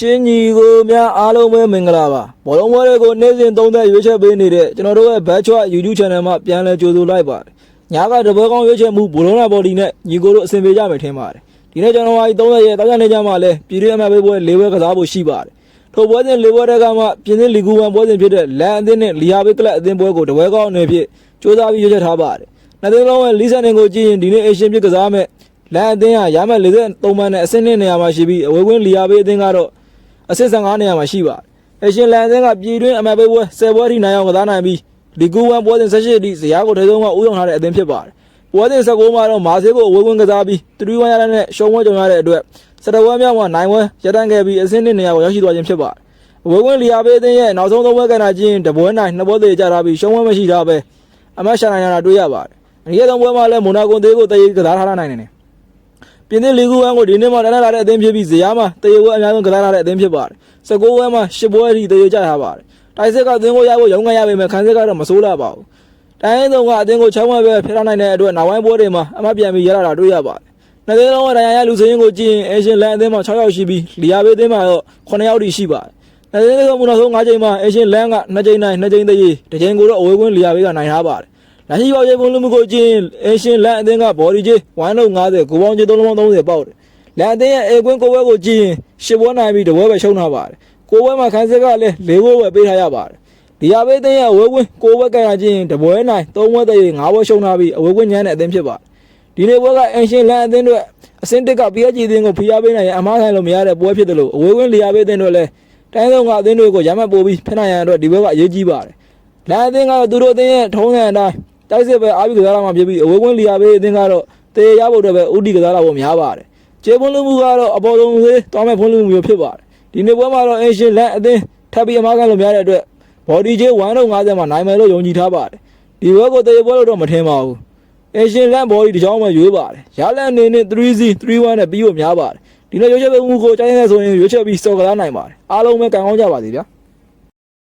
ရှင်ကြီးကိုများအားလုံးပဲမင်္ဂလာပါဘောလုံးပွဲတွေကိုနေ့စဉ်သုံးသက်ရွေးချယ်ပေးနေတဲ့ကျွန်တော်တို့ရဲ့ Batchwa YouTube Channel မှာပြန်လည်ကြိုဆိုလိုက်ပါတယ်။ညာကတပွဲကောင်းရွေးချယ်မှုဘောလုံးလာဘော်ဒီနဲ့ညီကိုတို့အဆင်ပြေကြမယ်ထင်ပါတယ်။ဒီနေ့ကျွန်တော်30ရက်တောက်ကြနေကြမှာလဲပြည်တွင်းအမှတ်ပေးပွဲ၄ပွဲကစားဖို့ရှိပါတယ်။ထိုပွဲစဉ်၄ပွဲတက်ကမှပြင်သစ်လီဂူ1ပွဲစဉ်ဖြစ်တဲ့လန်အသင်းနဲ့လီယာဘေးကလပ်အသင်းပွဲကိုတပွဲကောင်းအနေဖြင့်စူးစမ်းပြီးရွေးချယ်ထားပါတယ်။နှစ်သင်းလုံးရဲ့လီဆန်နင်ကိုကြည့်ရင်ဒီနေ့အေရှင်ဖြစ်ကစားမဲ့လန်အသင်းဟာရမှတ်43မှတ်နဲ့အဆင့်2နေရာမှာရှိပြီးအဝေးကွင်းလီယာဘေးအသင်းကတော့အဆင့်15နေရာမှာရှိပါတယ်။အရှင်လန်အသင်းကပြည်တွင်းအမှတ်ပေးပွဲ10ပွဲထိနိုင်အောင်ကစားနိုင်ပြီးလီဂူ1ပွဲစဉ်18ထိဇယားကိုထိဆုံးကဥဆောင်ထားတဲ့အသင်းဖြစ်ပါတယ်။ပွဲစဉ်19မှာတော့မာဆေးကိုအဝေးကွင်းကစားပြီး3-1ရတဲ့နဲ့ရှုံးပွဲကြုံရတဲ့အတွက်17ပွဲမြောက်မှာနိုင်ပွဲရတန်းခဲ့ပြီးအဆင့်2နေရာကိုရောက်ရှိသွားခြင်းဖြစ်ပါတယ်။အဝေးကွင်းလီယာဘေးအသင်းရဲ့နောက်ဆုံး3ပွဲကန်တာချင်းတပွဲနိုင်2ပွဲသေးကြထားပြီးရှုံးပွဲမရှိတာပဲအမတ်ရှာနိုင်ရတာတွေ့ရပါတယ်။ဒီ3ပွဲမှာလည်းမိုနာကိုသေးကိုတရေကစားထားနိုင်တယ်။ပြင်သစ်လီဂူ1ကိုဒီနေ့မှတန်းလာတဲ့အသင်းဖြစ်ပြီးဇယားမှာတရေပွဲအများဆုံးကစားထားတဲ့အသင်းဖြစ်ပါတယ်။19ပွဲမှာ10ပွဲအထိတရေကျထားပါတယ်။တိုက်စစ်ကအသင်းကိုရဖို့ရုံးကန်ရပေမဲ့ခန်းစစ်ကတော့မဆိုးလာပါဘူး။တိုင်းရင်းသုံးကအသင်းကို6ပွဲပဲဖျက်ထားနိုင်တဲ့အတွက်နောက်ပိုင်းပွဲတွေမှာအမှတ်ပြန်ပြီးရလာတာတွေ့ရပါတယ်။နှစ်သင်းလုံးကဒဏ်ရာရလူစင်းကိုကြည့်ရင်အေရှင်လန်အသင်းမှာ6ယောက်ရှိပြီးလီယာဘေးအသင်းမှာတော့9ယောက်ထိရှိပါတယ်။နှစ်သင်းလုံးကနောက်ဆုံး5ချိန်မှာအေရှင်လန်က2ချိန်နိုင်2ချိန်တရေတစ်ချိန်ကိုတော့အဝေးကွင်းလီယာဘေးကနိုင်ထားပါတယ်။လက်ရှိပေါက်ရေးပုံလူမှုကိုကြည့်ရင်အေရှင်လန်အသင်းကဘော်ဒီဂျေ150ကိုပေါင်းကျေ3လုံးပေါင်း30ပေါက်တယ်။လန်အသင်းရဲ့အေကွင်းကိုပွဲကိုကြည့်ရင်10ပွဲနိုင်ပြီးတပွဲပဲရှုံးထားပါတယ်။ကိုပွဲမှာခန်းစစ်ကလည်း4ပွဲပဲပေးထားရပါတယ်။လီယာဘေးအသင်းရဲ့အဝေးကွင်းကိုပွဲကန်ရကြည့်ရင်တပွဲနိုင်3ပွဲတရေ5ပွဲရှုံးထားပြီးအဝေးကွင်းညမ်းတဲ့အသင်းဖြစ်ပါတယ်။ဒီနေ့ပွဲကအေရှင်လန်အသင်းတို့အဆင့်1က PSG အသင်းကိုဖိအားပေးနိုင်ရင်အမားဆိုင်လို့မရတဲ့ပွဲဖြစ်တယ်လို့အဝေးကွင်းလီယာဘေးအသင်းတို့လည်းတိုင်းဆုံးကအသင်းတွေကိုရမှတ်ပို့ပြီးဖျက်နိုင်ရတဲ့အတွက်ဒီပွဲကအရေးကြီးပါတယ်။လန်အသင်းကတော့သူတို့အသင်းရဲ့ထုံးစံအတိုင်းတိုက်စစ်ပဲအားပြီးကစားလာမှာဖြစ်ပြီးအဝေးကွင်းလီယာဘေးအသင်းကတော့တေရဖို့အတွက်ပဲဥတီကစားလာဖို့များပါတယ်။ကျေပွန်းလူမှုကတော့အပေါ်ဆုံးသေးတောင်းမဲ့ဖွင့်လူမှုမျိုးဖြစ်ပါတယ်။ဒီနေ့ပွဲမှာတော့အေရှင်လန်အသင်းထပ်ပြီးအမားကန်လို့များတဲ့အတွက်ဘော်ဒီဂျေ150မှာနိုင်မယ်လို့ယုံကြည်ထားပါတယ်။ဒီပွဲကိုတေပွဲလို့တော့မထင်ပါဘူး။အေရှင်လန်ဘော်ဒီတစ်ချောင်းမှရွေးပါတယ်။ရလန်အနေနဲ့ 3-0 3-1 နဲ့ပြီးဖို့များပါတယ်။ဒီနေ့ရွေးချယ်မှုကိုကြားရတဲ့ဆိုရင်ရွေးချယ်ပြီးစော်ကစားနိုင်ပါတယ်။အားလုံးပဲကံကောင်းကြပါစေဗျာ။